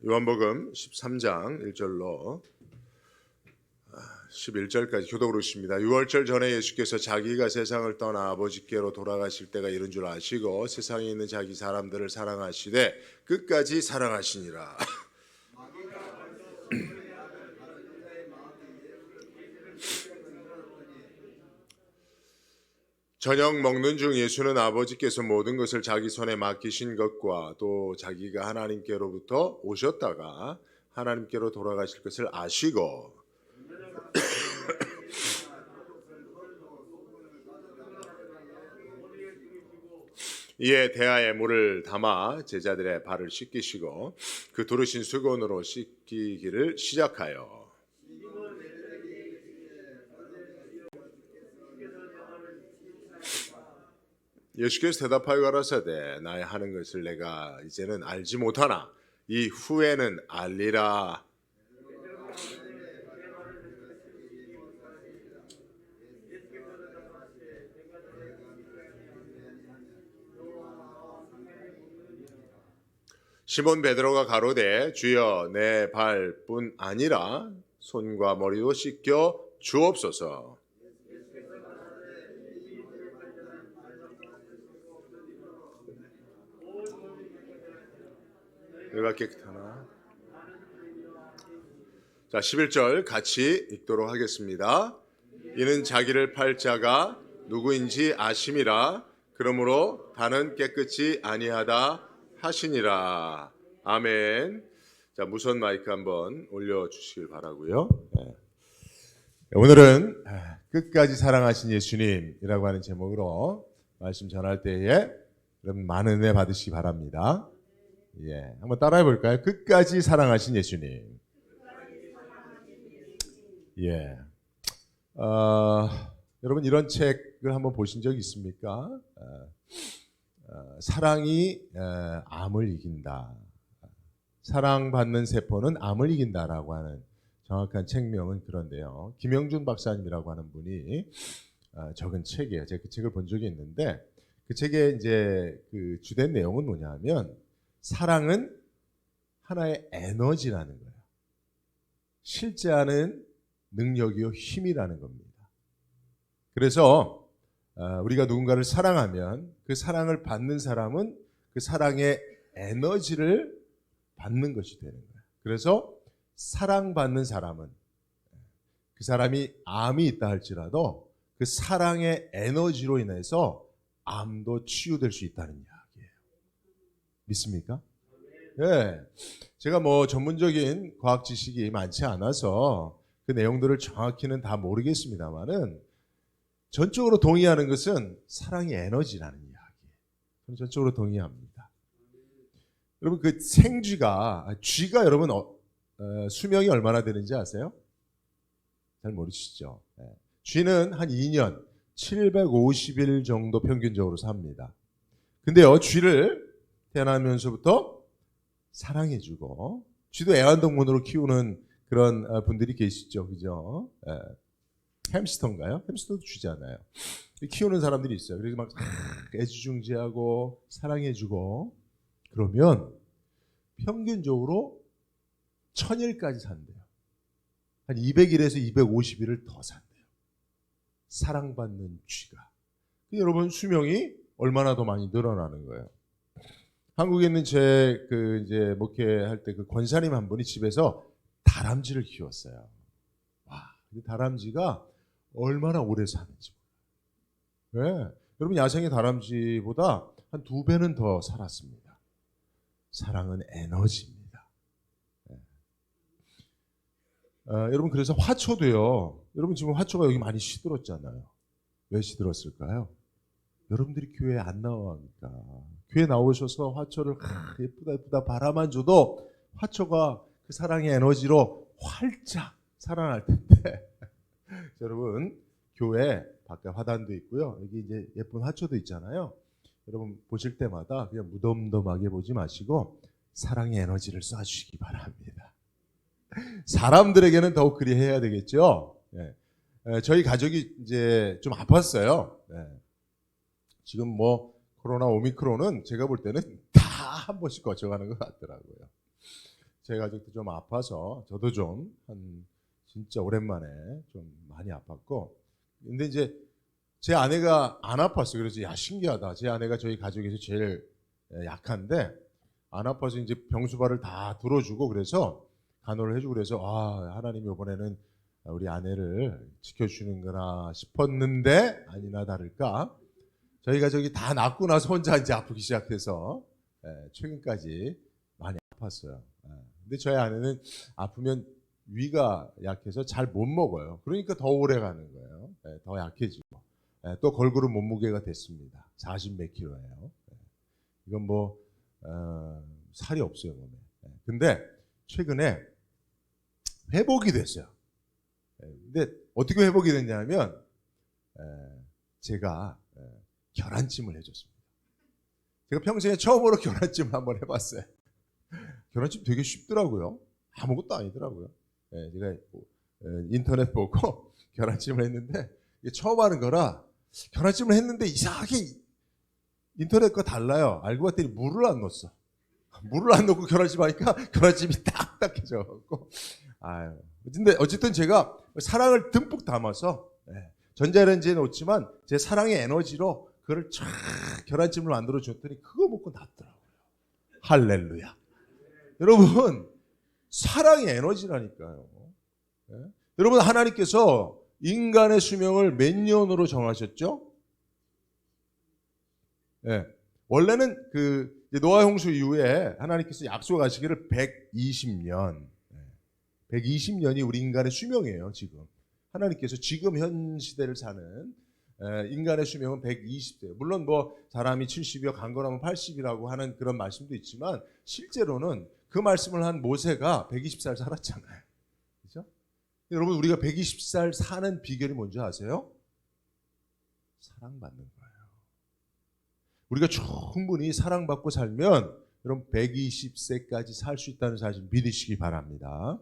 요한복음 13장 1절로 11절까지 교독으로 있습니다. 6월절 전에 예수께서 자기가 세상을 떠나 아버지께로 돌아가실 때가 이른 줄 아시고 세상에 있는 자기 사람들을 사랑하시되 끝까지 사랑하시니라. 저녁 먹는 중 예수는 아버지께서 모든 것을 자기 손에 맡기신 것과 또 자기가 하나님께로부터 오셨다가 하나님께로 돌아가실 것을 아시고 이에 대하에 물을 담아 제자들의 발을 씻기시고 그 두르신 수건으로 씻기기를 시작하여 예수께서 대답하여 가라사대 나의 하는 것을 내가 이제는 알지 못하나 이 후에는 알리라. 시몬 베드로가 가로되 주여 내 발뿐 아니라 손과 머리도 씻겨 주옵소서. 내가 깨끗하나? 자, 11절 같이 읽도록 하겠습니다. 이는 자기를 팔 자가 누구인지 아심이라. 그러므로 다는 깨끗이 아니하다 하시니라. 아멘. 자, 무선 마이크 한번 올려주시길 바라고요. 네. 오늘은 끝까지 사랑하신 예수님이라고 하는 제목으로 말씀 전할 때에 여러분 많은 은혜 받으시기 바랍니다. 예, 한번 따라해 볼까요? 끝까지 사랑하신 예수님. 예. 여러분 이런 책을 한번 보신 적 있습니까? 사랑이 암을 이긴다. 사랑받는 세포는 암을 이긴다라고 하는 정확한 책명은 그런데요. 김영준 박사님이라고 하는 분이 적은 책이에요. 제가 그 책을 본 적이 있는데 그 책의 이제 그 주된 내용은 뭐냐면 사랑은 하나의 에너지라는 거예요. 실제하는 능력이요 힘이라는 겁니다. 그래서 우리가 누군가를 사랑하면 그 사랑을 받는 사람은 그 사랑의 에너지를 받는 것이 되는 거예요. 그래서 사랑받는 사람은 그 사람이 암이 있다 할지라도 그 사랑의 에너지로 인해서 암도 치유될 수 있다는 이야기예요. 믿습니까? 네. 제가 뭐 전문적인 과학 지식이 많지 않아서 그 내용들을 정확히는 다 모르겠습니다만은 전적으로 동의하는 것은 사랑의 에너지라는 이야기예요. 저는 전적으로 동의합니다. 여러분 그 쥐가 여러분 수명이 얼마나 되는지 아세요? 잘 모르시죠? 네. 쥐는 한 2년 750일 정도 평균적으로 삽니다. 근데요 쥐를 태어나면서부터 사랑해주고 쥐도 애완동물으로 키우는 그런 분들이 계시죠, 그죠? 예. 햄스터인가요? 햄스터도 쥐잖아요. 키우는 사람들이 있어요. 그래서 막 애지중지하고 사랑해주고 그러면 평균적으로 1000일까지 산대요. 한 200일에서 250일을 더 산대요. 사랑받는 쥐가. 여러분 수명이 얼마나 더 많이 늘어나는 거예요. 한국에 있는 제 이제 목회할 때 그 권사님 한 분이 집에서 다람쥐를 키웠어요. 와, 이 다람쥐가 얼마나 오래 사는지 몰라요. 네. 여러분 야생의 다람쥐보다 한 2배는 더 살았습니다. 사랑은 에너지입니다. 네. 여러분 그래서 화초도요. 여러분 지금 화초가 여기 많이 시들었잖아요. 왜 시들었을까요? 여러분들이 교회에 안 나오니까. 교회 나오셔서 화초를 예쁘다 바라만 줘도 화초가 그 사랑의 에너지로 활짝 살아날 텐데 여러분 교회 밖에 화단도 있고요. 여기 이제 예쁜 화초도 있잖아요. 여러분 보실 때마다 그냥 무덤덤하게 보지 마시고 사랑의 에너지를 쏴주시기 바랍니다. 사람들에게는 더욱 그리 해야 되겠죠. 네. 저희 가족이 이제 좀 아팠어요. 네. 지금 뭐 코로나 오미크론은 제가 볼 때는 다 한 번씩 거쳐가는 것 같더라고요. 제 가족도 좀 아파서 저도 좀 진짜 오랜만에 좀 많이 아팠고, 근데 이제 제 아내가 안 아팠어요. 그래서 야, 신기하다. 제 아내가 저희 가족에서 제일 약한데 안 아파서 이제 병수발을 다 들어주고 그래서 간호를 해주고 그래서 아, 하나님이 이번에는 우리 아내를 지켜주는구나 싶었는데 아니나 다를까 저희 가족이 다 낫고 나서 혼자 이제 아프기 시작해서 최근까지 많이 아팠어요. 근데 저희 아내는 아프면 위가 약해서 잘 못 먹어요. 그러니까 더 오래 가는 거예요. 더 약해지고. 또 걸그룹 몸무게가 됐습니다. 40 몇 킬로예요. 이건 뭐 살이 없어요, 몸에. 근데 최근에 회복이 됐어요. 근데 어떻게 회복이 됐냐면 제가 계란찜을 해줬습니다. 제가 평생에 처음으로 계란찜을 한번 해봤어요. 계란찜 되게 쉽더라고요. 아무것도 아니더라고요. 제가 인터넷 보고 계란찜을 했는데 이게 처음 하는 거라 계란찜을 했는데 이상하게 인터넷과 달라요. 알고 봤더니 물을 안 넣었어. 물을 안 넣고 계란찜 하니까 계란찜이 딱딱해져갖고 아유. 근데 어쨌든 제가 사랑을 듬뿍 담아서 전자레인지에 놓지만 제 사랑의 에너지로 그걸 쫙 계란찜을 만들어 줬더니 그거 먹고 낫더라고요. 할렐루야. 여러분 사랑의 에너지라니까요. 여러분 하나님께서 인간의 수명을 몇 년으로 정하셨죠? 원래는 그 노아 홍수 이후에 하나님께서 약속하시기를 120년. 120년이 우리 인간의 수명이에요, 지금. 하나님께서 지금 현 시대를 사는 인간의 수명은 120세. 물론 뭐 사람이 70이요 강건하면 80이라고 하는 그런 말씀도 있지만 실제로는 그 말씀을 한 모세가 120살 살았잖아요. 그렇죠? 여러분 우리가 120살 사는 비결이 뭔지 아세요? 사랑받는 거예요. 우리가 충분히 사랑받고 살면 여러분 120세까지 살 수 있다는 사실 믿으시기 바랍니다.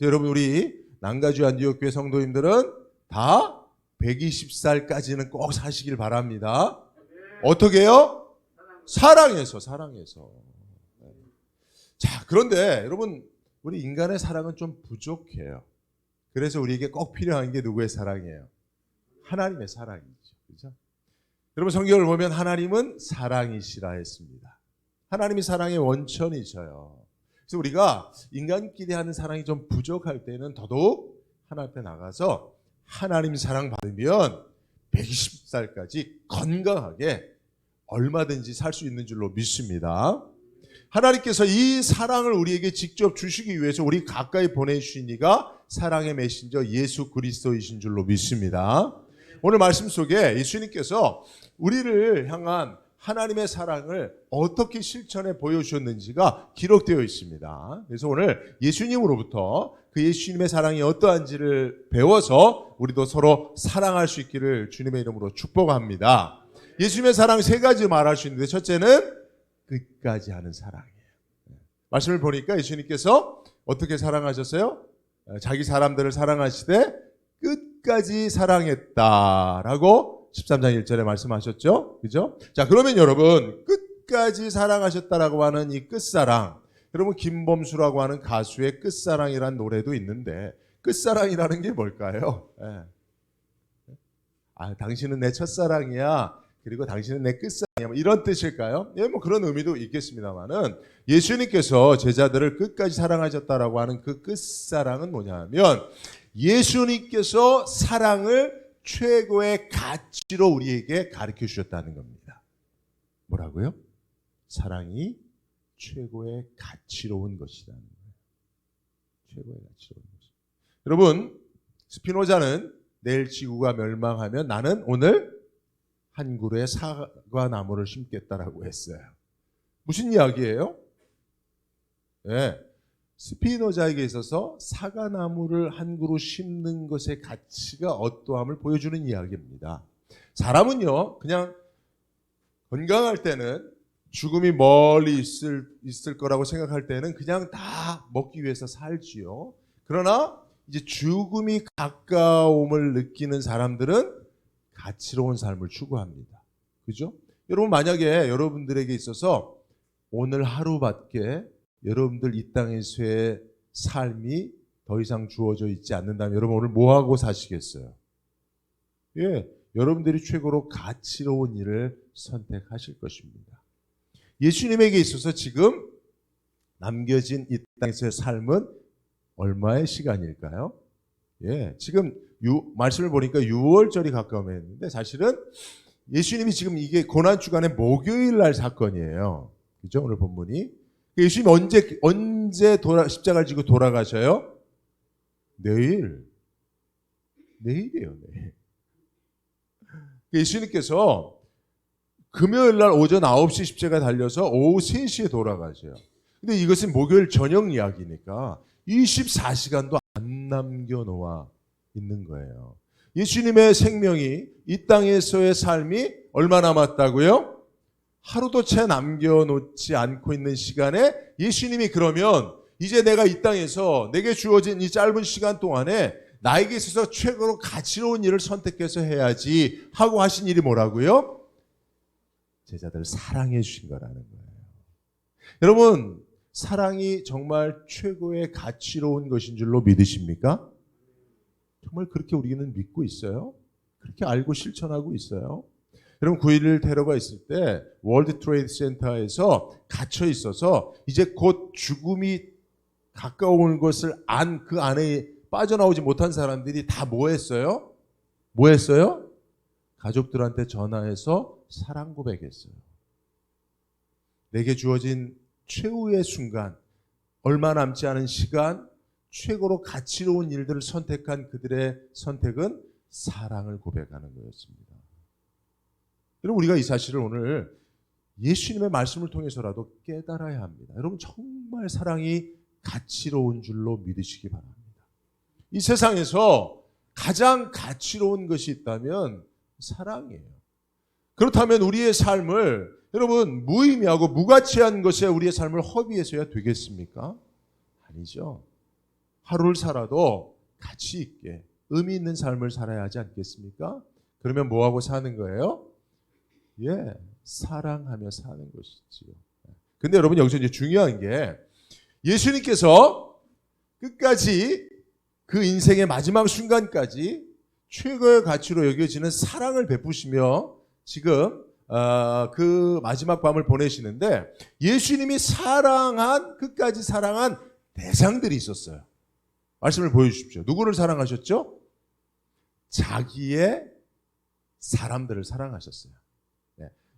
여러분 우리 난가주 안디옥교회 성도님들은 다 120살까지는 꼭 사시길 바랍니다. 어떻게 해요? 사랑해서. 자, 그런데 여러분 우리 인간의 사랑은 좀 부족해요. 그래서 우리에게 꼭 필요한 게 누구의 사랑이에요? 하나님의 사랑이죠. 그렇죠? 여러분 성경을 보면 하나님은 사랑이시라 했습니다. 하나님이 사랑의 원천이셔요. 그래서 우리가 인간끼리 하는 사랑이 좀 부족할 때는 더더욱 하나님 앞에 나가서 하나님 사랑 받으면 120살까지 건강하게 얼마든지 살 수 있는 줄로 믿습니다. 하나님께서 이 사랑을 우리에게 직접 주시기 위해서 우리 가까이 보내주신 이가 사랑의 메신저 예수 그리스도이신 줄로 믿습니다. 오늘 말씀 속에 예수님께서 우리를 향한 하나님의 사랑을 어떻게 실천해 보여주셨는지가 기록되어 있습니다. 그래서 오늘 예수님으로부터 그 예수님의 사랑이 어떠한지를 배워서 우리도 서로 사랑할 수 있기를 주님의 이름으로 축복합니다. 예수님의 사랑 세 가지 말할 수 있는데 첫째는 끝까지 하는 사랑이에요. 말씀을 보니까 예수님께서 어떻게 사랑하셨어요? 자기 사람들을 사랑하시되 끝까지 사랑했다라고 13장 1절에 말씀하셨죠? 그죠? 자, 그러면 여러분, 끝까지 사랑하셨다라고 하는 이 끝사랑, 여러분, 김범수라고 하는 가수의 끝사랑이라는 노래도 있는데, 끝사랑이라는 게 뭘까요? 당신은 내 첫사랑이야. 그리고 당신은 내 끝사랑이야. 뭐 이런 뜻일까요? 뭐 그런 의미도 있겠습니다만은, 예수님께서 제자들을 끝까지 사랑하셨다라고 하는 그 끝사랑은 뭐냐면, 예수님께서 사랑을 최고의 가치로 우리에게 가르쳐 주셨다는 겁니다. 뭐라고요? 사랑이 최고의 가치로운 것이라는 거예요. 최고의 가치로운 것. 여러분, 스피노자는 내일 지구가 멸망하면 나는 오늘 한 그루의 사과나무를 심겠다라고 했어요. 무슨 이야기예요? 네. 스피노자에게 있어서 사과나무를 한 그루 심는 것의 가치가 어떠함을 보여주는 이야기입니다. 사람은요, 그냥 건강할 때는 죽음이 멀리 있을 거라고 생각할 때는 그냥 다 먹기 위해서 살지요. 그러나 이제 죽음이 가까움을 느끼는 사람들은 가치로운 삶을 추구합니다. 그죠? 여러분 만약에 여러분들에게 있어서 오늘 하루밖에 여러분들 이 땅에서의 삶이 더 이상 주어져 있지 않는다면 여러분 오늘 뭐 하고 사시겠어요? 예, 여러분들이 최고로 가치로운 일을 선택하실 것입니다. 예수님에게 있어서 지금 남겨진 이 땅에서의 삶은 얼마의 시간일까요? 예, 지금 말씀을 보니까 6월절이 가까워했는데 사실은 예수님이 지금 이게 고난주간의 목요일 날 사건이에요. 그죠? 오늘 본문이. 예수님이 언제 십자가를 지고 돌아가셔요? 내일이에요, 내일. 예수님께서 금요일 날 오전 9시 십자가 달려서 오후 3시에 돌아가셔요. 근데 이것은 목요일 저녁 이야기니까 24시간도 안 남겨놓아 있는 거예요. 예수님의 생명이 이 땅에서의 삶이 얼마 남았다고요? 하루도 채 남겨놓지 않고 있는 시간에 예수님이 그러면 이제 내가 이 땅에서 내게 주어진 이 짧은 시간 동안에 나에게 있어서 최고로 가치로운 일을 선택해서 해야지 하고 하신 일이 뭐라고요? 제자들을 사랑해 주신 거라는 거예요. 여러분, 사랑이 정말 최고의 가치로운 것인 줄로 믿으십니까? 정말 그렇게 우리는 믿고 있어요? 그렇게 알고 실천하고 있어요? 여러분 9.11 테러가 있을 때 월드 트레이드 센터에서 갇혀 있어서 이제 곧 죽음이 가까운 것을 그 안에 빠져나오지 못한 사람들이 다 뭐 했어요? 뭐 했어요? 가족들한테 전화해서 사랑 고백했어요. 내게 주어진 최후의 순간, 얼마 남지 않은 시간, 최고로 가치로운 일들을 선택한 그들의 선택은 사랑을 고백하는 거였습니다. 여러분 우리가 이 사실을 오늘 예수님의 말씀을 통해서라도 깨달아야 합니다. 여러분 정말 사랑이 가치로운 줄로 믿으시기 바랍니다. 이 세상에서 가장 가치로운 것이 있다면 사랑이에요. 그렇다면 우리의 삶을 여러분 무의미하고 무가치한 것에 우리의 삶을 허비해서야 되겠습니까? 아니죠. 하루를 살아도 가치 있게 의미 있는 삶을 살아야 하지 않겠습니까? 그러면 뭐하고 사는 거예요? 예, 사랑하며 사는 것이지요. 근데 여러분 여기서 이제 중요한 게 예수님께서 끝까지 그 인생의 마지막 순간까지 최고의 가치로 여겨지는 사랑을 베푸시며 지금 그 마지막 밤을 보내시는데 예수님이 끝까지 사랑한 대상들이 있었어요. 말씀을 보여주십시오. 누구를 사랑하셨죠? 자기의 사람들을 사랑하셨어요.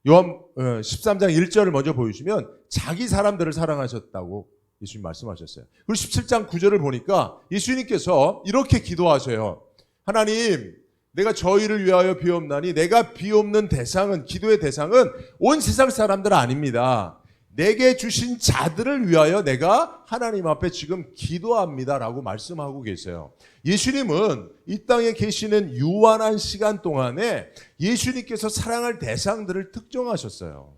요한 13장 1절을 먼저 보여주시면 자기 사람들을 사랑하셨다고 예수님 말씀하셨어요. 그리고 17장 9절을 보니까 예수님께서 이렇게 기도하세요. 하나님, 내가 저희를 위하여 비옵나니 내가 비옵는 대상은, 기도의 대상은 온 세상 사람들 아닙니다. 내게 주신 자들을 위하여 내가 하나님 앞에 지금 기도합니다라고 말씀하고 계세요. 예수님은 이 땅에 계시는 유한한 시간 동안에 예수님께서 사랑할 대상들을 특정하셨어요.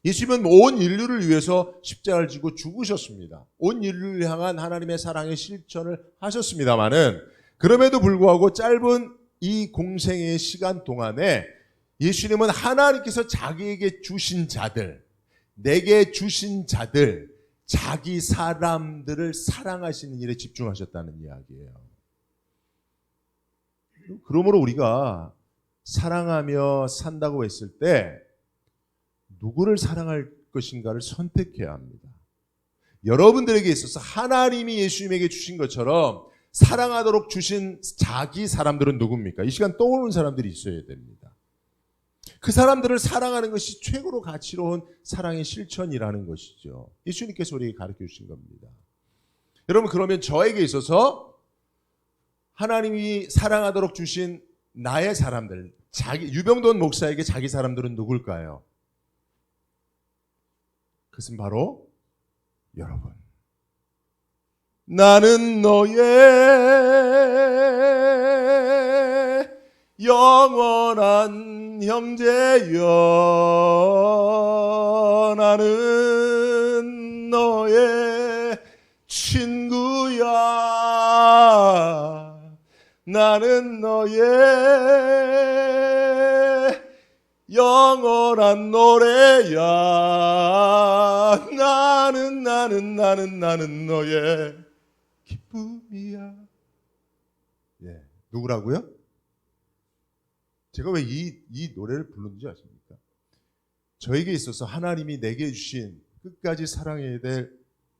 예수님은 온 인류를 위해서 십자가를 지고 죽으셨습니다. 온 인류를 향한 하나님의 사랑의 실천을 하셨습니다마는 그럼에도 불구하고 짧은 이 공생의 시간 동안에 예수님은 하나님께서 자기에게 주신 자들, 내게 주신 자들, 자기 사람들을 사랑하시는 일에 집중하셨다는 이야기예요. 그러므로 우리가 사랑하며 산다고 했을 때 누구를 사랑할 것인가를 선택해야 합니다. 여러분들에게 있어서 하나님이 예수님에게 주신 것처럼 사랑하도록 주신 자기 사람들은 누굽니까? 이 시간 떠오르는 사람들이 있어야 됩니다. 그 사람들을 사랑하는 것이 최고로 가치로운 사랑의 실천이라는 것이죠. 예수님께서 우리에게 가르쳐 주신 겁니다. 여러분 그러면 저에게 있어서 하나님이 사랑하도록 주신 나의 사람들, 유병돈 목사에게 자기 사람들은 누굴까요? 그것은 바로 여러분. 나는 너의 영원한 형제여, 나는 너의 친구야, 나는 너의 영원한 노래야. 나는 너의 기쁨이야. 예, 누구라고요? 제가 왜 이 노래를 부르는지 아십니까? 저에게 있어서 하나님이 내게 주신 끝까지 사랑해야 될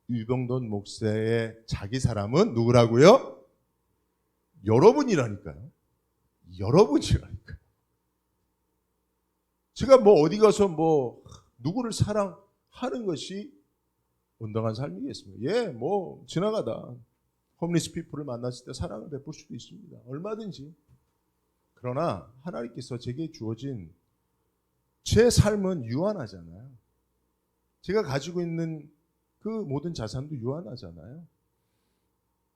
유병돈 목사의 자기 사람은 누구라고요? 여러분이라니까요. 여러분이라니까요. 제가 뭐 어디 가서 뭐 누구를 사랑하는 것이 온당한 삶이겠습니까? 예, 뭐 지나가다 홈리스 피플을 만났을 때 사랑을 베풀 수도 있습니다. 얼마든지. 그러나 하나님께서 제게 주어진 제 삶은 유한하잖아요. 제가 가지고 있는 그 모든 자산도 유한하잖아요.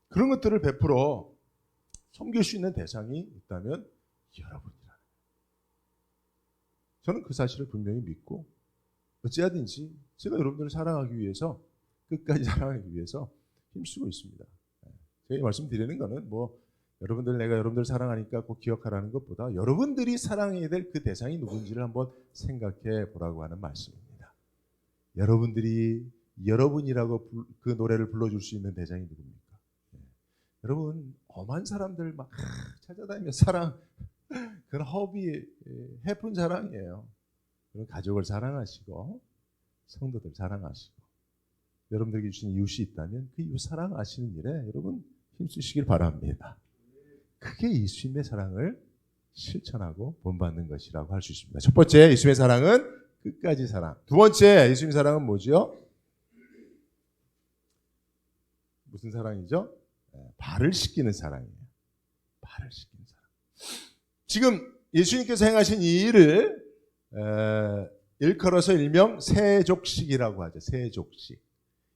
그런 것들을 베풀어 섬길 수 있는 대상이 있다면 여러분이라. 저는 그 사실을 분명히 믿고 어찌하든지 제가 여러분들을 사랑하기 위해서 끝까지 사랑하기 위해서 힘쓰고 있습니다. 제가 말씀드리는 거는 뭐 내가 여러분들 사랑하니까 꼭 기억하라는 것보다 여러분들이 사랑해야 될 그 대상이 누군지를 한번 생각해 보라고 하는 말씀입니다. 여러분이라고 그 노래를 불러줄 수 있는 대상이 누굽니까? 여러분 엄한 사람들 막 찾아다니며 사랑 그건 허비 해픈 사랑이에요. 여러분 가족을 사랑하시고 성도들 사랑하시고 여러분들에게 주신 이웃이 있다면 그 이웃 사랑하시는 일에 여러분 힘쓰시길 바랍니다. 그게 예수님의 사랑을 실천하고 본받는 것이라고 할 수 있습니다. 첫 번째 예수님의 사랑은 끝까지 사랑. 두 번째 예수님의 사랑은 뭐죠? 무슨 사랑이죠? 발을 씻기는 사랑이에요. 발을 씻기는 사랑. 지금 예수님께서 행하신 이 일을 일컬어서 일명 세족식이라고 하죠. 세족식.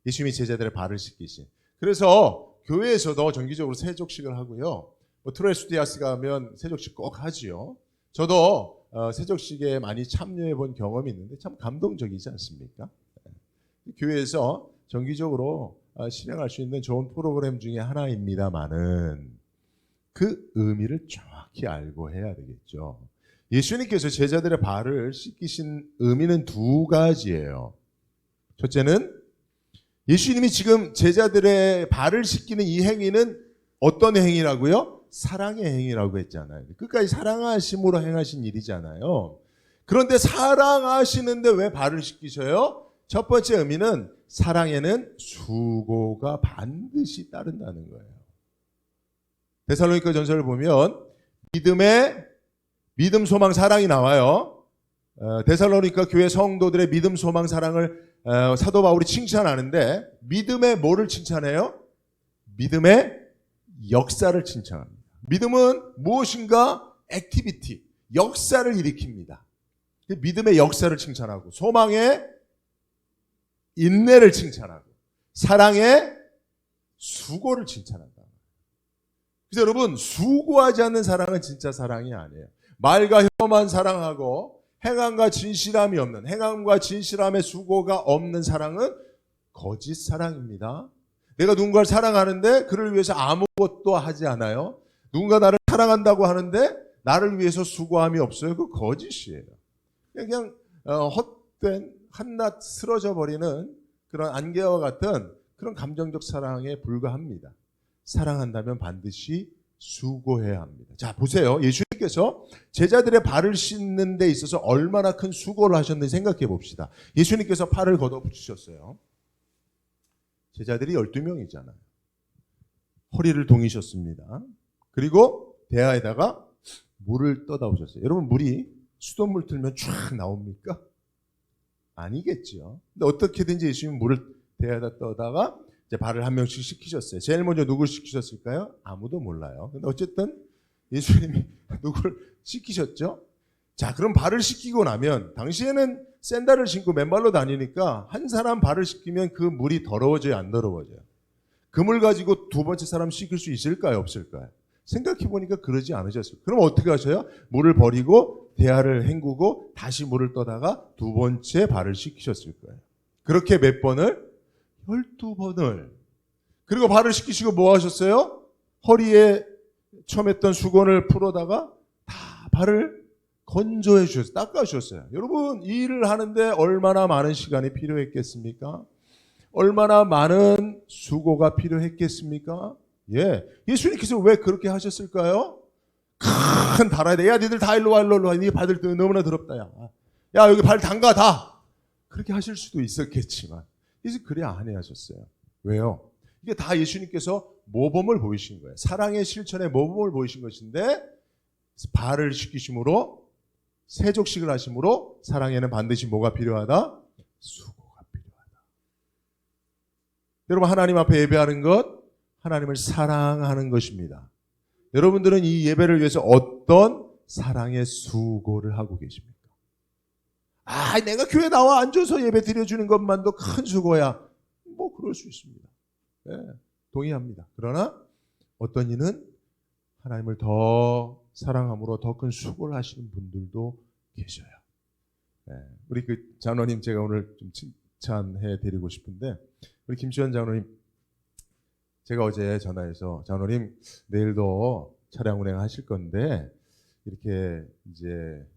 예수님이 제자들의 발을 씻기신. 그래서 교회에서도 정기적으로 세족식을 하고요. 트레스디아스 가면 세족식 꼭 하지요. 저도 세족식에 많이 참여해 본 경험이 있는데 참 감동적이지 않습니까? 교회에서 정기적으로 실행할 수 있는 좋은 프로그램 중에 하나입니다만은 그 의미를 정확히 알고 해야 되겠죠. 예수님께서 제자들의 발을 씻기신 의미는 두 가지예요. 첫째는 예수님이 지금 제자들의 발을 씻기는 이 행위는 어떤 행위라고요? 사랑의 행위라고 했잖아요. 끝까지 사랑하심으로 행하신 일이잖아요. 그런데 사랑하시는데 왜 발을 씻기셔요? 첫 번째 의미는 사랑에는 수고가 반드시 따른다는 거예요. 데살로니가 전서를 보면 믿음, 소망, 사랑이 나와요. 데살로니가 교회 성도들의 믿음, 소망, 사랑을 사도 바울이 칭찬하는데 믿음의 뭐를 칭찬해요? 믿음의 역사를 칭찬합니다. 믿음은 무엇인가 액티비티, 역사를 일으킵니다. 믿음의 역사를 칭찬하고 소망의 인내를 칭찬하고 사랑의 수고를 칭찬한다. 그래서 여러분 수고하지 않는 사랑은 진짜 사랑이 아니에요. 말과 혀만 사랑하고 행함과 진실함이 없는 행함과 진실함의 수고가 없는 사랑은 거짓 사랑입니다. 내가 누군가를 사랑하는데 그를 위해서 아무것도 하지 않아요. 누군가 나를 사랑한다고 하는데 나를 위해서 수고함이 없어요. 그 거짓이에요. 그냥 헛된 한낱 쓰러져 버리는 그런 안개와 같은 그런 감정적 사랑에 불과합니다. 사랑한다면 반드시 수고해야 합니다. 자, 보세요. 예수님께서 제자들의 발을 씻는 데 있어서 얼마나 큰 수고를 하셨는지 생각해 봅시다. 예수님께서 팔을 걷어붙이셨어요. 제자들이 12명이잖아요. 허리를 동이셨습니다. 그리고 대야에다가 물을 떠다 오셨어요. 여러분 물이 수돗물 틀면 쫙 나옵니까? 아니겠죠. 근데 어떻게든지 예수님은 물을 대야에다 떠다가 이제 발을 한 명씩 씻기셨어요. 제일 먼저 누굴 씻기셨을까요? 아무도 몰라요. 근데 어쨌든 예수님이 누굴 씻기셨죠? 자, 그럼 발을 씻기고 나면 당시에는 샌들을 신고 맨발로 다니니까 한 사람 발을 씻기면 그 물이 더러워져요, 안 더러워져요? 그 물 가지고 두 번째 사람 씻길 수 있을까요, 없을까요? 생각해 보니까 그러지 않으셨어요. 그럼 어떻게 하셔요? 물을 버리고 대야를 헹구고 다시 물을 떠다가 두 번째 발을 씻기셨을 거예요. 그렇게 몇 번을? 12번을. 그리고 발을 씻기시고 뭐 하셨어요? 허리에 처맸던 수건을 풀어다가 다 발을 건조해 주셨어요. 닦아 주셨어요. 여러분, 이 일을 하는데 얼마나 많은 시간이 필요했겠습니까? 얼마나 많은 수고가 필요했겠습니까? 예. 예수님께서 왜 그렇게 하셨을까요? 큰 달아야 돼. 야, 니들 다 일로 와, 일로 와. 니 발들 너무나 더럽다, 야. 야, 여기 발 담가, 다. 그렇게 하실 수도 있었겠지만, 예수 그래 안 해하셨어요. 왜요? 이게 다 예수님께서 모범을 보이신 거예요. 사랑의 실천의 모범을 보이신 것인데, 발을 씻기심으로, 세족식을 하심으로, 사랑에는 반드시 뭐가 필요하다? 수고가 필요하다. 여러분, 하나님 앞에 예배하는 것, 하나님을 사랑하는 것입니다. 여러분들은 이 예배를 위해서 어떤 사랑의 수고를 하고 계십니까? 아, 내가 교회 나와 앉아서 예배 드려주는 것만도 큰 수고야. 뭐 그럴 수 있습니다. 네, 동의합니다. 그러나 어떤 이는 하나님을 더 사랑함으로 더 큰 수고를 하시는 분들도 계셔요. 네, 우리 그 장로님 제가 오늘 좀 칭찬해 드리고 싶은데, 우리 김시원 장로님, 제가 어제 전화해서 장로님 내일도 차량 운행하실 건데 이렇게 이제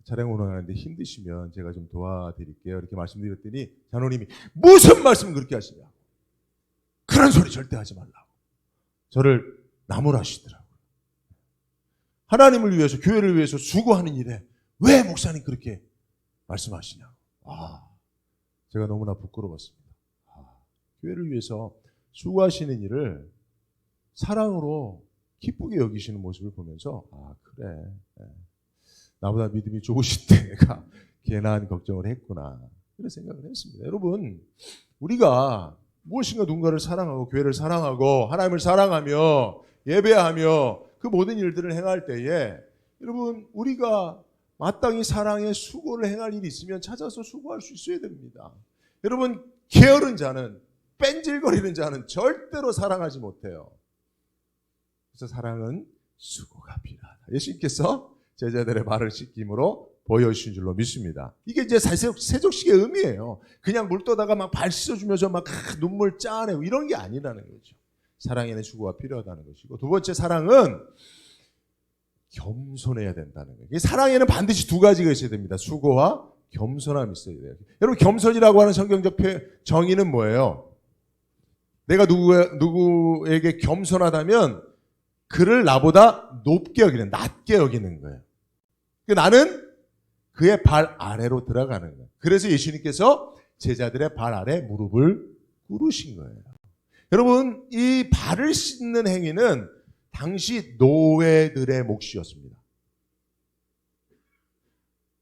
차량 운행하는데 힘드시면 제가 좀 도와드릴게요. 이렇게 말씀드렸더니 장로님이 무슨 말씀을 그렇게 하시냐고. 그런 소리 절대 하지 말라고. 저를 나무라시더라고요. 하나님을 위해서, 교회를 위해서 수고하는 일에 왜 목사님 그렇게 말씀하시냐고. 제가 너무나 부끄러웠습니다. 교회를 위해서 수고하시는 일을 사랑으로 기쁘게 여기시는 모습을 보면서 그래, 나보다 믿음이 좋으실 때 내가 괜한 걱정을 했구나, 이런 생각을 했습니다. 여러분, 우리가 무엇인가 누군가를 사랑하고 교회를 사랑하고 하나님을 사랑하며 예배하며 그 모든 일들을 행할 때에 여러분, 우리가 마땅히 사랑의 수고를 행할 일이 있으면 찾아서 수고할 수 있어야 됩니다. 여러분, 게으른 자는, 뺀질거리는 자는 절대로 사랑하지 못해요. 그래서 사랑은 수고가 필요하다. 예수님께서 제자들의 발을 씻김으로 보여주신 줄로 믿습니다. 이게 이제 세족식의 의미예요. 그냥 물 떠다가 막 발 씻어주면서 막 눈물 짜내고 이런 게 아니라는 거죠. 사랑에는 수고가 필요하다는 것이고, 두 번째, 사랑은 겸손해야 된다는 거예요. 사랑에는 반드시 두 가지가 있어야 됩니다. 수고와 겸손함이 있어야 돼요. 여러분, 겸손이라고 하는 성경적 정의는 뭐예요? 내가 누구에게 겸손하다면 그를 나보다 높게 여기는, 낮게 여기는 거예요. 나는 그의 발 아래로 들어가는 거예요. 그래서 예수님께서 제자들의 발 아래 무릎을 꿇으신 거예요. 여러분, 이 발을 씻는 행위는 당시 노예들의 몫이었습니다.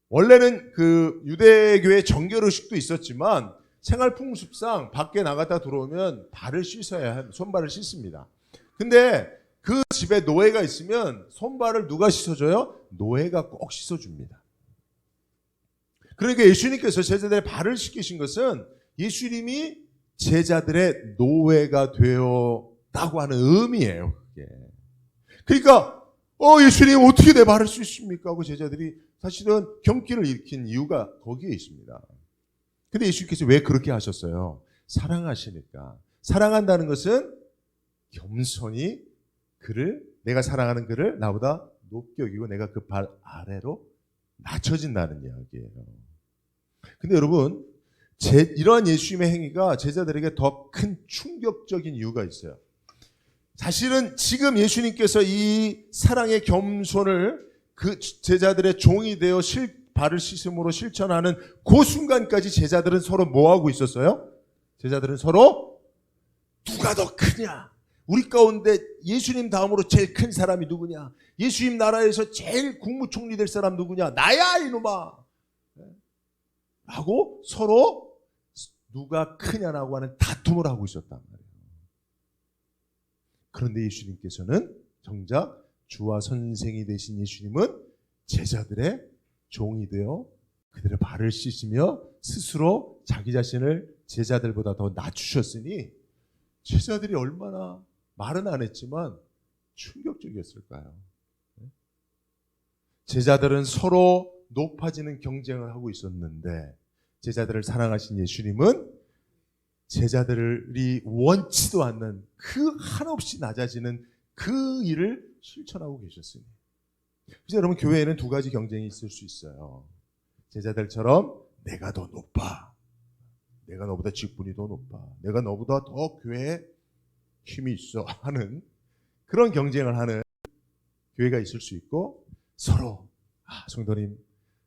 원래는 그 유대교의 정결의식도 있었지만 생활 풍습상 밖에 나갔다 들어오면 발을 씻어야, 손발을 씻습니다. 근데 그 집에 노예가 있으면 손발을 누가 씻어줘요? 노예가 꼭 씻어줍니다. 그러니까 예수님께서 제자들의 발을 씻기신 것은 예수님이 제자들의 노예가 되었다고 하는 의미예요. 그게. 그러니까 예수님 어떻게 내 발을 씻습니까? 하고 제자들이 사실은 경기를 일으킨 이유가 거기에 있습니다. 근데 예수님께서 왜 그렇게 하셨어요? 사랑하시니까. 사랑한다는 것은 겸손히 내가 사랑하는 그를 나보다 높게 여기고 내가 그 발 아래로 낮춰진다는 이야기예요. 근데 여러분, 이러한 예수님의 행위가 제자들에게 더 큰 충격적인 이유가 있어요. 사실은 지금 예수님께서 이 사랑의 겸손을 그 제자들의 종이 되어 발을 씻음으로 실천하는 그 순간까지 제자들은 서로 뭐하고 있었어요? 제자들은 서로 누가 더 크냐? 우리 가운데 예수님 다음으로 제일 큰 사람이 누구냐? 예수님 나라에서 제일 국무총리 될 사람 누구냐? 나야, 이놈아! 라고 서로 누가 크냐라고 하는 다툼을 하고 있었단 말이에요. 그런데 예수님께서는 정작 주와 선생이 되신 예수님은 제자들의 종이 되어 그들의 발을 씻으며 스스로 자기 자신을 제자들보다 더 낮추셨으니 제자들이 얼마나 말은 안 했지만 충격적이었을까요? 제자들은 서로 높아지는 경쟁을 하고 있었는데 제자들을 사랑하신 예수님은 제자들이 원치도 않는 그 한없이 낮아지는 그 일을 실천하고 계셨으니 그래서 여러분 교회에는 두 가지 경쟁이 있을 수 있어요. 제자들처럼 내가 더 높아. 내가 너보다 직분이 더 높아. 내가 너보다 더 교회에 힘이 있어 하는 그런 경쟁을 하는 교회가 있을 수 있고 서로 성도님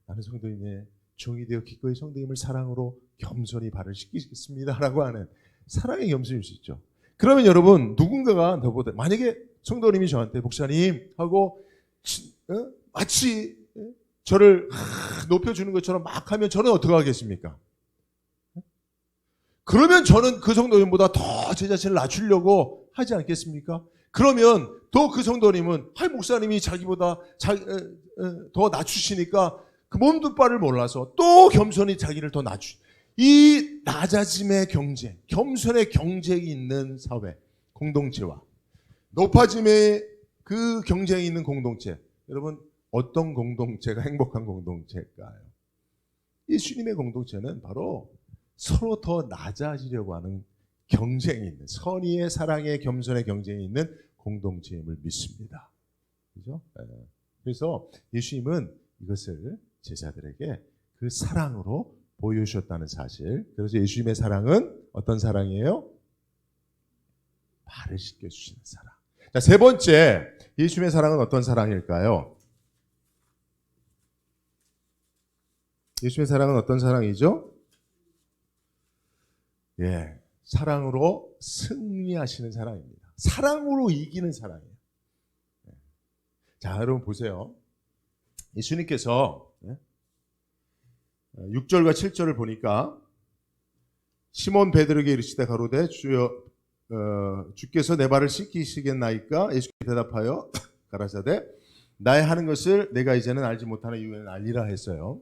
나는 성도님의 종이 되어 기꺼이 성도님을 사랑으로 겸손히 발을 씻기겠습니다 라고 하는 사랑의 겸손일 수 있죠. 그러면 여러분 누군가가 너보다 만약에 성도님이 저한테 목사님 하고 마치 저를 높여주는 것처럼 막 하면 저는 어떻게 하겠습니까? 그러면 저는 그 성도님보다 더 제 자신을 낮추려고 하지 않겠습니까? 그러면 또 그 성도님은 목사님이 자기보다 더 낮추시니까 그 몸도 바를 몰라서 또 겸손히 자기를 더 이 낮아짐의 경쟁, 겸손의 경쟁이 있는 사회, 공동체와 높아짐의 그 경쟁이 있는 공동체. 여러분 어떤 공동체가 행복한 공동체일까요? 예수님의 공동체는 바로 서로 더 낮아지려고 하는 경쟁이 있는 선의의 사랑의 겸손의 경쟁이 있는 공동체임을 믿습니다. 그죠? 그래서 예수님은 이것을 제자들에게 그 사랑으로 보여주셨다는 사실. 그래서 예수님의 사랑은 어떤 사랑이에요? 발을 씻겨주시는 사랑. 자, 세 번째, 예수님의 사랑은 어떤 사랑일까요? 예수님의 사랑은 어떤 사랑이죠? 예, 사랑으로 승리하시는 사랑입니다. 사랑으로 이기는 사랑이에요. 자, 여러분 보세요. 예수님께서 6절과 7절을 보니까 시몬 베드로에게 이르시되 가로되 주여 주께서 내 발을 씻기시겠나이까? 예수께서 대답하여 가라사대 나의 하는 것을 내가 이제는 알지 못하는 이유는 알리라 했어요.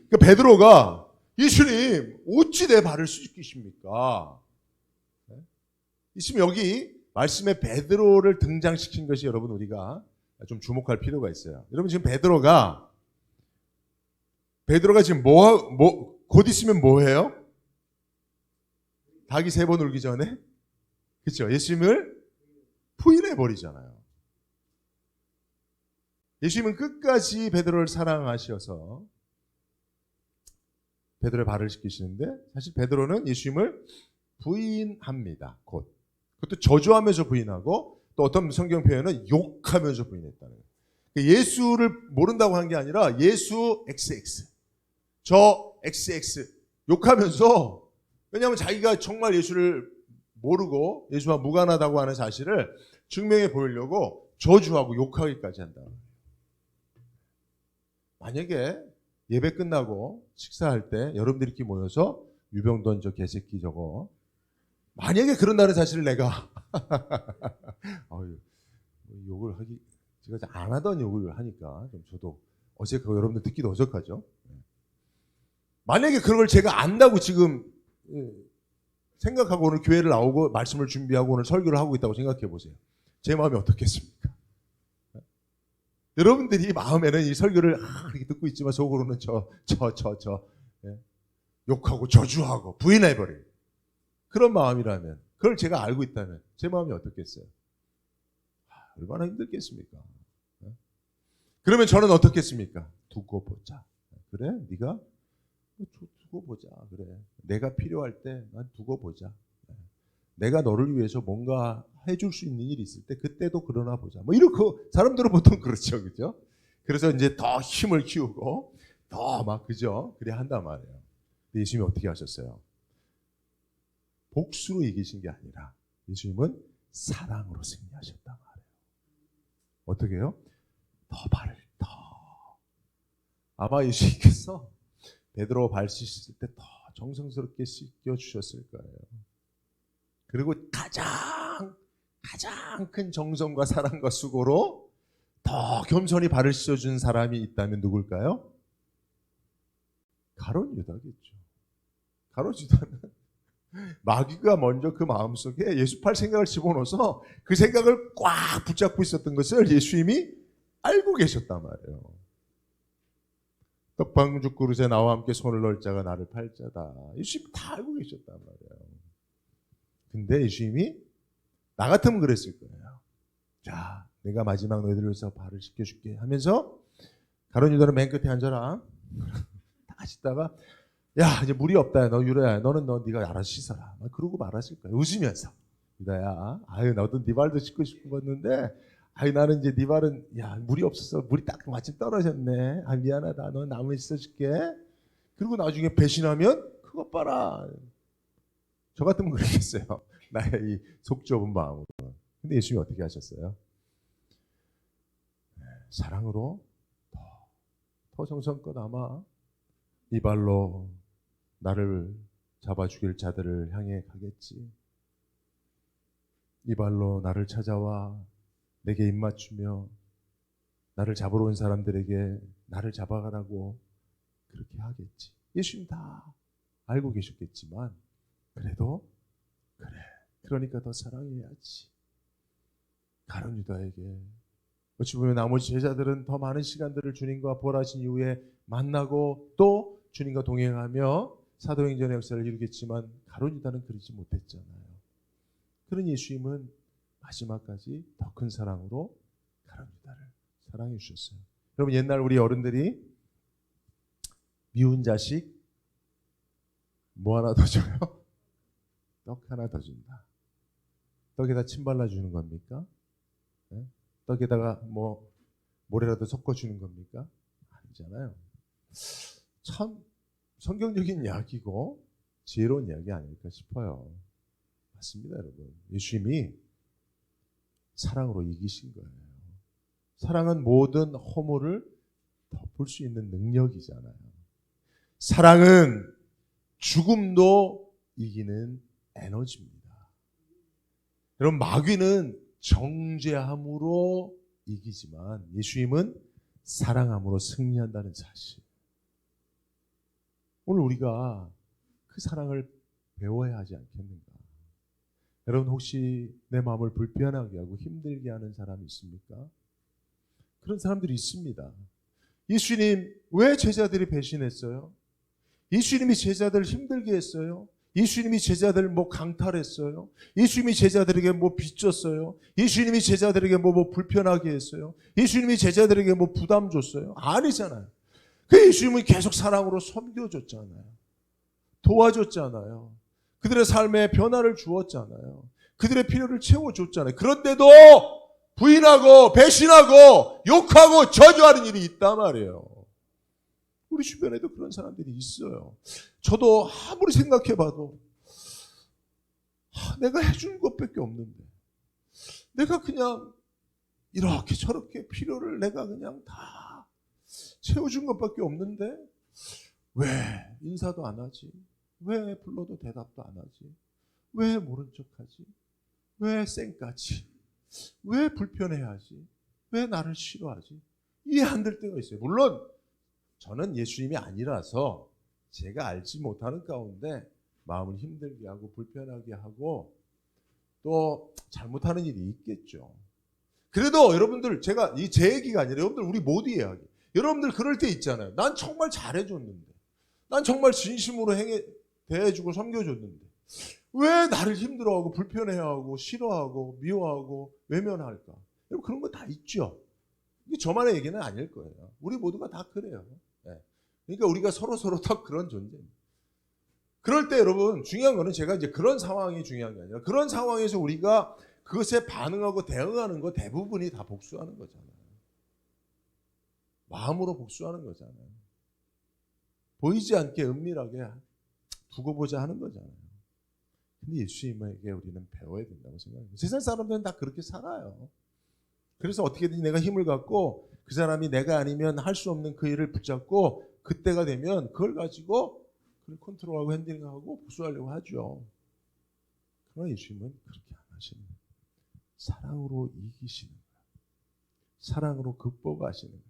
그러니까 베드로가 예수님 어찌 내 발을 씻기십니까? 지금 여기 말씀에 베드로를 등장시킨 것이 여러분 우리가 좀 주목할 필요가 있어요. 여러분 지금 베드로가 지금 곧 있으면 뭐 해요? 닭이 3번 울기 전에? 그렇죠. 예수님을 부인해 버리잖아요. 예수님은 끝까지 베드로를 사랑하셔서 베드로의 발을 씻기시는데 사실 베드로는 예수님을 부인합니다. 곧. 그것도 저주하면서 부인하고 또 어떤 성경 표현은 욕하면서 부인했다는 거예요. 예수를 모른다고 한 게 아니라 예수 XX. 저 XX 욕하면서 왜냐하면 자기가 정말 예수를 모르고 예수와 무관하다고 하는 사실을 증명해 보이려고 저주하고 욕하기까지 한다. 만약에 예배 끝나고 식사할 때 여러분들이 이렇게 모여서 유병돈 저 개새끼 저거 만약에 그런다는 사실을 내가 욕을 하기 제가 안 하던 욕을 하니까 좀 저도 어색하고 여러분들 듣기도 어색하죠. 만약에 그런 걸 제가 안다고 지금 생각하고 오늘 교회를 나오고 말씀을 준비하고 오늘 설교를 하고 있다고 생각해 보세요. 제 마음이 어떻겠습니까? 여러분들이 마음에는 이 설교를 이렇게 듣고 있지만 속으로는 욕하고 저주하고 부인해버려요. 그런 마음이라면 그걸 제가 알고 있다면 제 마음이 어떻겠어요? 얼마나 힘들겠습니까? 그러면 저는 어떻겠습니까? 두고 보자. 그래? 네가 두고 보자. 그래. 내가 필요할 때 난 두고 보자. 내가 너를 위해서 뭔가 해줄 수 있는 일이 있을 때 그때도 그러나 보자. 뭐 이렇게 사람들은 보통 그렇죠, 그죠? 그래서 이제 더 힘을 키우고 더 막 그죠? 그래 한단 말이에요. 근데 예수님이 어떻게 하셨어요? 복수로 이기신 게 아니라 예수님은 사랑으로 승리하셨단 말이에요. 어떻게 해요? 더 발을 더. 아마 예수님께서 베드로 발 씻을 때 더 정성스럽게 씻겨 주셨을 거예요. 그리고 가장 큰 정성과 사랑과 수고로 더 겸손히 발을 씻어준 사람이 있다면 누굴까요? 가룟 유다겠죠. 가룟 유다는 마귀가 먼저 그 마음속에 예수 팔 생각을 집어넣어서 그 생각을 꽉 붙잡고 있었던 것을 예수님이 알고 계셨단 말이에요. 떡방죽 그릇에 나와 함께 손을 넣을 자가 나를 팔 자다. 예수님이 다 알고 계셨단 말이에요. 근데 예수님이 나 같으면 그랬을 거예요. 자, 내가 마지막 너희들을 위해서 발을 씻겨줄게 하면서 가룟 유다는 맨 끝에 앉아라. 딱 하시다가 야 이제 물이 없다. 너 유다야 너는 네가 알아서 씻어라. 그러고 말하실 거예요. 웃으면서. 유다야 아유 나도 네 발도 씻고 싶었는데 아유 나는 이제 네 발은 야 물이 없어서 물이 딱 마침 떨어졌네. 아 미안하다. 너 나무에 씻어줄게. 그리고 나중에 배신하면 그것 봐라. 저 같으면 그러겠어요. 나의 이 속 좁은 마음으로. 근데 예수님이 어떻게 하셨어요? 사랑으로 더 정성껏 아마 이 발로 나를 잡아 죽일 자들을 향해 가겠지. 이 발로 나를 찾아와 내게 입맞추며 나를 잡으러 온 사람들에게 나를 잡아가라고 그렇게 하겠지. 예수님 다 알고 계셨겠지만 그래도 그래 그러니까 더 사랑해야지. 가룟 유다에게 어찌 보면 나머지 제자들은 더 많은 시간들을 주님과 부활하신 이후에 만나고 또 주님과 동행하며 사도행전의 역사를 이루겠지만 가룟 유다는 그러지 못했잖아요. 그런 예수님은 마지막까지 더 큰 사랑으로 가룟 유다를 사랑해 주셨어요. 여러분 옛날 우리 어른들이 미운 자식 뭐 하나 더 줘요? 떡 하나 더 준다. 떡에다 침 발라주는 겁니까? 네? 떡에다가 뭐라도 섞어주는 겁니까? 아니잖아요. 참 성경적인 이야기고 지혜로운 이야기 아닐까 싶어요. 맞습니다, 여러분. 예수님이 사랑으로 이기신 거예요. 사랑은 모든 허물을 덮을 수 있는 능력이잖아요. 사랑은 죽음도 이기는 에너지입니다. 여러분 마귀는 정죄함으로 이기지만 예수님은 사랑함으로 승리한다는 사실. 오늘 우리가 그 사랑을 배워야 하지 않겠는가? 여러분 혹시 내 마음을 불편하게 하고 힘들게 하는 사람이 있습니까? 그런 사람들이 있습니다. 예수님 왜 제자들이 배신했어요? 예수님이 제자들을 힘들게 했어요? 예수님이 제자들을 강탈했어요? 예수님이 제자들에게 빚졌어요? 예수님이 제자들에게 불편하게 했어요? 예수님이 제자들에게 부담 줬어요? 아니잖아요. 그 예수님은 계속 사랑으로 섬겨줬잖아요. 도와줬잖아요. 그들의 삶에 변화를 주었잖아요. 그들의 필요를 채워줬잖아요. 그런데도 부인하고 배신하고 욕하고 저주하는 일이 있단 말이에요. 우리 주변에도 그런 사람들이 있어요. 저도 아무리 생각해봐도 내가 해주는 것밖에 없는데 내가 그냥 이렇게 저렇게 필요를 내가 그냥 다 채워준 것밖에 없는데 왜 인사도 안 하지? 왜 불러도 대답도 안 하지? 왜 모른 척하지? 왜 쌩까지? 왜 불편해하지? 왜 나를 싫어하지? 이해 안 될 때가 있어요. 물론 저는 예수님이 아니라서 제가 알지 못하는 가운데 마음을 힘들게 하고 불편하게 하고 또 잘못하는 일이 있겠죠. 그래도 여러분들 제가 제 얘기가 아니라 여러분들 우리 모두 이야기. 여러분들 그럴 때 있잖아요. 난 정말 잘해줬는데 난 정말 진심으로 대해주고 섬겨줬는데 왜 나를 힘들어하고 불편해하고 싫어하고 미워하고 외면할까? 여러분 그런 거 다 있죠. 이게 저만의 얘기는 아닐 거예요. 우리 모두가 다 그래요. 네. 그러니까 우리가 서로 다 그런 존재입니다. 그럴 때 여러분 중요한 거는 제가 이제 그런 상황이 중요한 게 아니라 그런 상황에서 우리가 그것에 반응하고 대응하는 거 대부분이 다 복수하는 거잖아요. 마음으로 복수하는 거잖아요. 보이지 않게 은밀하게 두고 보자 하는 거잖아요. 근데 예수님에게 우리는 배워야 된다고 생각해요. 세상 사람들은 다 그렇게 살아요. 그래서 어떻게든지 내가 힘을 갖고 그 사람이 내가 아니면 할 수 없는 그 일을 붙잡고 그때가 되면 그걸 가지고 그걸 컨트롤하고 핸들링하고 복수하려고 하죠. 그러나 예수님은 그렇게 안 하시는 거예요. 사랑으로 이기시는 거예요. 사랑으로 극복하시는 거예요.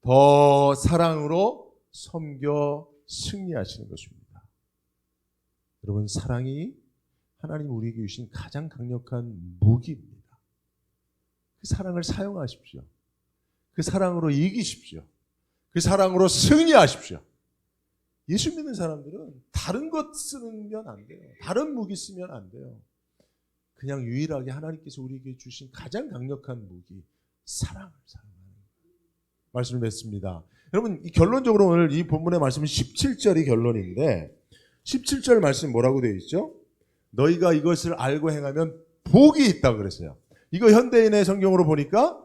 더 사랑으로 섬겨 승리하시는 것입니다. 여러분 사랑이 하나님 우리에게 주신 가장 강력한 무기입니다. 그 사랑을 사용하십시오. 그 사랑으로 이기십시오. 그 사랑으로 승리하십시오. 예수 믿는 사람들은 다른 것 쓰면 안 돼요. 다른 무기 쓰면 안 돼요. 그냥 유일하게 하나님께서 우리에게 주신 가장 강력한 무기, 사랑을 사용하는 거예요. 말씀을 맺습니다. 여러분, 이 결론적으로 오늘 이 본문의 말씀은 17절이 결론인데 17절 말씀 뭐라고 되어 있죠? 너희가 이것을 알고 행하면 복이 있다고 그랬어요. 이거 현대인의 성경으로 보니까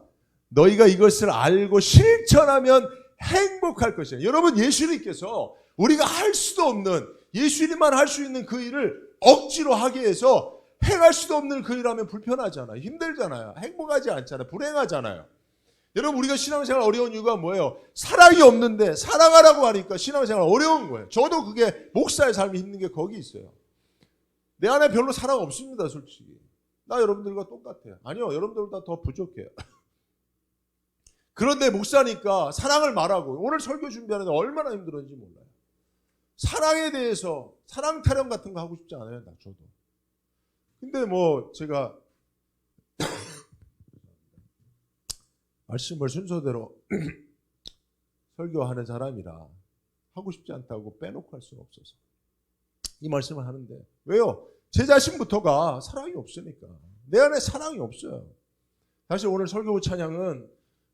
너희가 이것을 알고 실천하면 행복할 것이야. 여러분, 예수님께서 우리가 할 수도 없는, 예수님만 할 수 있는 그 일을 억지로 하게 해서 행할 수도 없는 그 일하면 불편하잖아요. 힘들잖아요. 행복하지 않잖아요. 불행하잖아요. 여러분, 우리가 신앙생활 어려운 이유가 뭐예요? 사랑이 없는데 사랑하라고 하니까 신앙생활 어려운 거예요. 저도 그게 목사의 삶이 힘든 게 거기 있어요. 내 안에 별로 사랑 없습니다, 솔직히. 나 여러분들과 똑같아요. 아니요, 여러분들보다 더 부족해요. 그런데 목사니까 사랑을 말하고, 오늘 설교 준비하는데 얼마나 힘들었는지 몰라요. 사랑에 대해서 사랑 타령 같은 거 하고 싶지 않아요, 저도. 근데 뭐 제가 말씀을 순서대로 설교하는 사람이라 하고 싶지 않다고 빼놓고 할 수는 없어서 이 말씀을 하는데, 왜요? 제 자신부터가 사랑이 없으니까. 내 안에 사랑이 없어요. 다시 오늘 설교 찬양은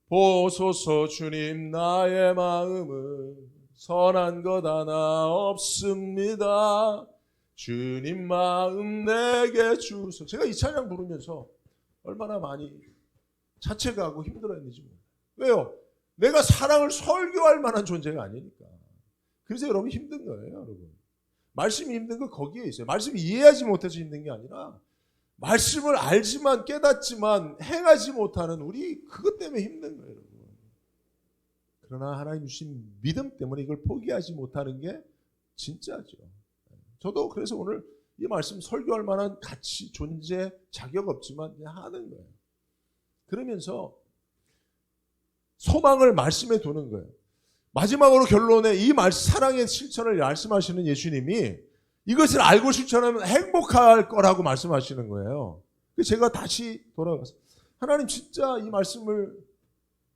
보소서 주님 나의 마음은 선한 것 하나 없습니다. 주님 마음 내게 주소. 제가 이 찬양 부르면서 얼마나 많이 자책하고 힘들어했는지 몰라요. 왜요? 내가 사랑을 설교할 만한 존재가 아니니까. 그래서 여러분 힘든 거예요, 여러분. 말씀이 힘든 거 거기에 있어요. 말씀을 이해하지 못해서 힘든 게 아니라 말씀을 알지만 깨닫지만 행하지 못하는 우리, 그것 때문에 힘든 거예요, 여러분. 그러나 하나님 주신 믿음 때문에 이걸 포기하지 못하는 게 진짜죠. 저도 그래서 오늘 이 말씀 설교할 만한 가치, 존재, 자격 없지만 그냥 하는 거예요. 그러면서 소망을 말씀에 두는 거예요. 마지막으로 결론에 이 사랑의 실천을 말씀하시는 예수님이 이것을 알고 실천하면 행복할 거라고 말씀하시는 거예요. 제가 다시 돌아가서 하나님 진짜 이 말씀을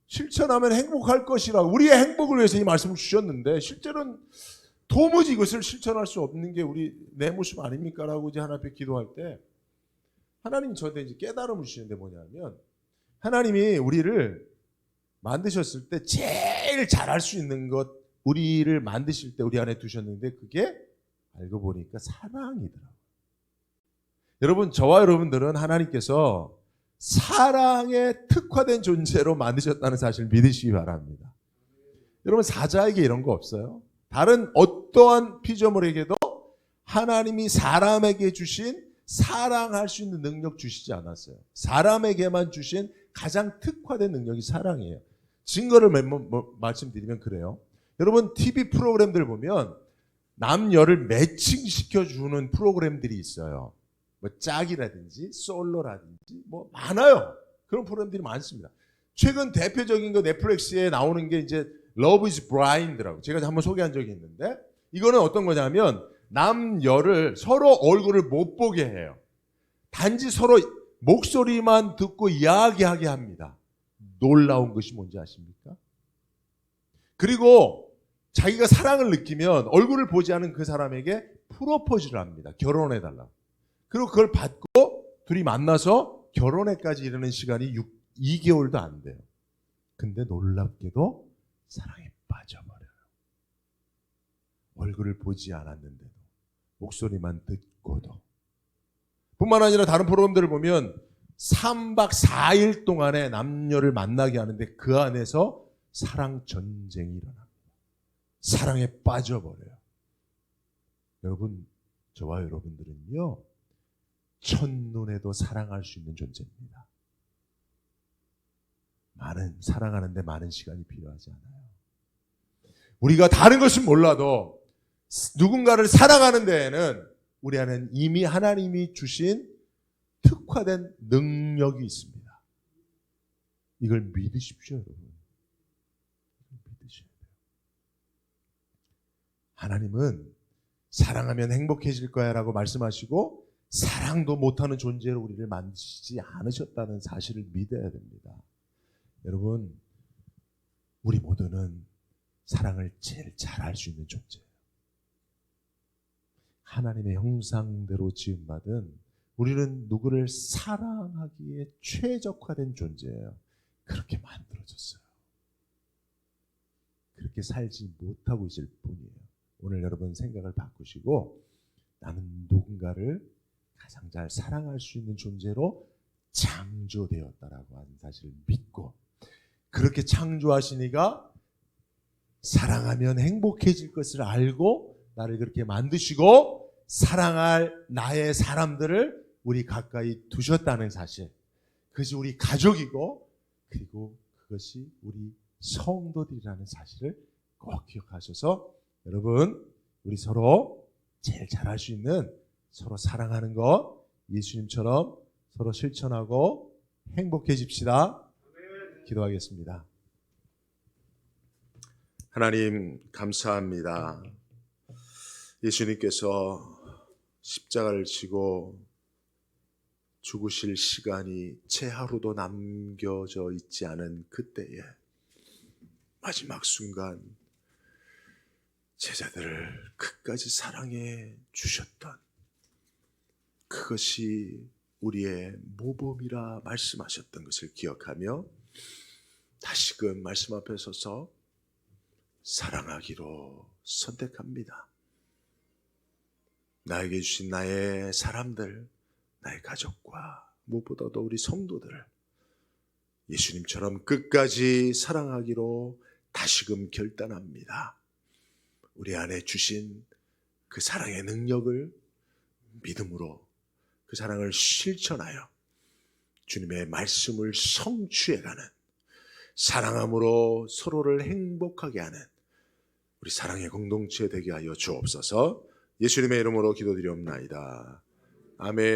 실천하면 행복할 것이라고, 우리의 행복을 위해서 이 말씀을 주셨는데 실제로는 도무지 이것을 실천할 수 없는 게 우리 내 모습 아닙니까? 라고 이제 하나님 앞에 기도할 때 하나님이 저한테 이제 깨달음을 주시는데 뭐냐면, 하나님이 우리를 만드셨을 때 제일 잘할 수 있는 것, 우리를 만드실 때 우리 안에 두셨는데 그게 알고 보니까 사랑이더라고요. 여러분, 저와 여러분들은 하나님께서 사랑에 특화된 존재로 만드셨다는 사실을 믿으시기 바랍니다. 여러분, 사자에게 이런 거 없어요. 다른 어떠한 피조물에게도 하나님이 사람에게 주신 사랑할 수 있는 능력 주시지 않았어요. 사람에게만 주신 가장 특화된 능력이 사랑이에요. 증거를 말씀드리면 그래요. 여러분, TV 프로그램들 보면 남녀를 매칭시켜주는 프로그램들이 있어요. 뭐 짝이라든지 솔로라든지 뭐 많아요. 그런 프로그램들이 많습니다. 최근 대표적인 거 넷플릭스에 나오는 게 이제 Love is Blind라고 제가 한번 소개한 적이 있는데, 이거는 어떤 거냐면 남녀를 서로 얼굴을 못 보게 해요. 단지 서로 목소리만 듣고 이야기하게 합니다. 놀라운 것이 뭔지 아십니까? 그리고 자기가 사랑을 느끼면 얼굴을 보지 않은 그 사람에게 프로포즈를 합니다. 결혼해달라고. 그리고 그걸 받고 둘이 만나서 결혼에까지 이르는 시간이 2개월도 안 돼요. 근데 놀랍게도 사랑에 빠져버려요. 얼굴을 보지 않았는데도, 목소리만 듣고도. 뿐만 아니라 다른 프로그램들을 보면 3박 4일 동안에 남녀를 만나게 하는데 그 안에서 사랑 전쟁이 일어납니다. 사랑에 빠져버려요. 여러분, 저와 여러분들은요, 첫눈에도 사랑할 수 있는 존재입니다. 사랑하는데 많은 시간이 필요하지 않아요. 우리가 다른 것은 몰라도 누군가를 사랑하는 데에는 우리 안에는 이미 하나님이 주신 특화된 능력이 있습니다. 이걸 믿으십시오, 여러분. 믿으셔야 돼요. 하나님은 사랑하면 행복해질 거야 라고 말씀하시고 사랑도 못하는 존재로 우리를 만드시지 않으셨다는 사실을 믿어야 됩니다. 여러분, 우리 모두는 사랑을 제일 잘할 수 있는 존재예요. 하나님의 형상대로 지음받은 우리는 누구를 사랑하기에 최적화된 존재예요. 그렇게 만들어졌어요. 그렇게 살지 못하고 있을 뿐이에요. 오늘 여러분 생각을 바꾸시고 나는 누군가를 가장 잘 사랑할 수 있는 존재로 창조되었다라고 하는 사실을 믿고 그렇게 창조하시니까 사랑하면 행복해질 것을 알고 나를 그렇게 만드시고 사랑할 나의 사람들을 우리 가까이 두셨다는 사실, 그것이 우리 가족이고 그리고 그것이 우리 성도들이라는 사실을 꼭 기억하셔서 여러분 우리 서로 제일 잘할 수 있는 서로 사랑하는 것 예수님처럼 서로 실천하고 행복해집시다. 기도하겠습니다. 하나님 감사합니다. 예수님께서 십자가를 지고 죽으실 시간이 채 하루도 남겨져 있지 않은 그때에 마지막 순간 제자들을 끝까지 사랑해 주셨던 그것이 우리의 모범이라 말씀하셨던 것을 기억하며 다시금 말씀 앞에 서서 사랑하기로 선택합니다. 나에게 주신 나의 사람들, 나의 가족과 무엇보다도 우리 성도들을 예수님처럼 끝까지 사랑하기로 다시금 결단합니다. 우리 안에 주신 그 사랑의 능력을 믿음으로 그 사랑을 실천하여 주님의 말씀을 성취해가는 사랑함으로 서로를 행복하게 하는 우리 사랑의 공동체 되게 하여 주옵소서. 예수님의 이름으로 기도드리옵나이다. 아멘.